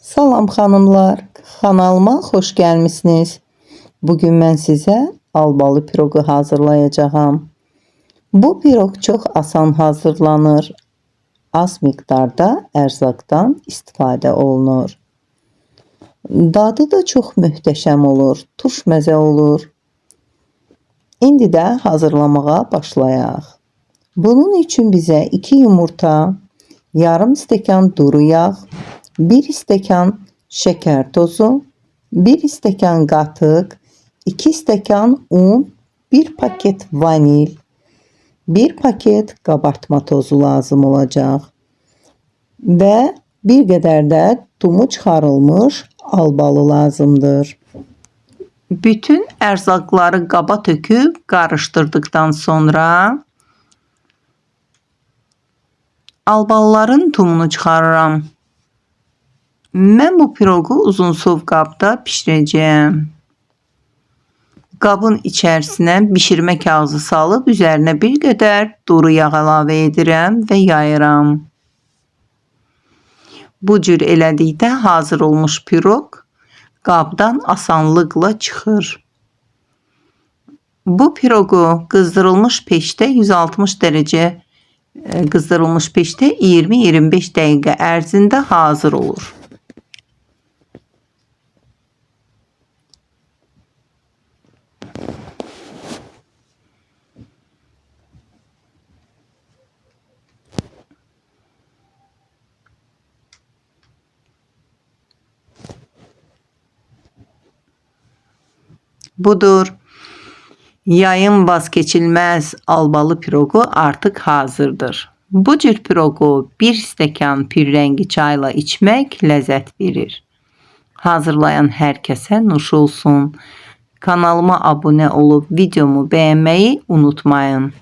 Salam xanımlar, kanalıma xoş gəlmisiniz. Bugün mən sizə albalı piroqu hazırlayacağam. Bu piroq çox asan hazırlanır. Az miqdarda ərzaqdan istifadə olunur. Dadı da çox möhtəşəm olur, turş məzə olur. İndi də hazırlamağa başlayaq. Bunun üçün bizə 2 yumurta, yarım stəkan duru yağ, 1 stəkan şəkər tozu, 1 stəkan qatıq, 2 stəkan un, 1 paket vanil, 1 paket qabartma tozu lazım olacaq və bir qədər də dumu çıxarılmış albalı lazımdır. Bütün ərzaqları qaba töküb qarışdırdıqdan sonra albalıların tumunu çıxarıram. Mən bu piroqu uzunsov qabda bişirəcəyəm. Qabın içərisinə bişirmə kağızı salıb üzərinə bir qədər duru yağ əlavə edirəm və yayıram. Bu cür elədikdə hazır olmuş piroq qabdan asanlıqla çıxır. Bu piroqu qızdırılmış peşdə 160 dərəcə qızdırılmış peşdə 20-25 dəqiqə ərzində hazır olur. Budur. Yayın vazgeçilmez albalı piroqu artıq hazırdır. Bu cür piroqu 1 stəkan pürrəngi çayla içmək ləzzət verir. Hazırlayan hər kəsə nuş olsun. Kanalıma abunə olub videomu bəyənməyi unutmayın.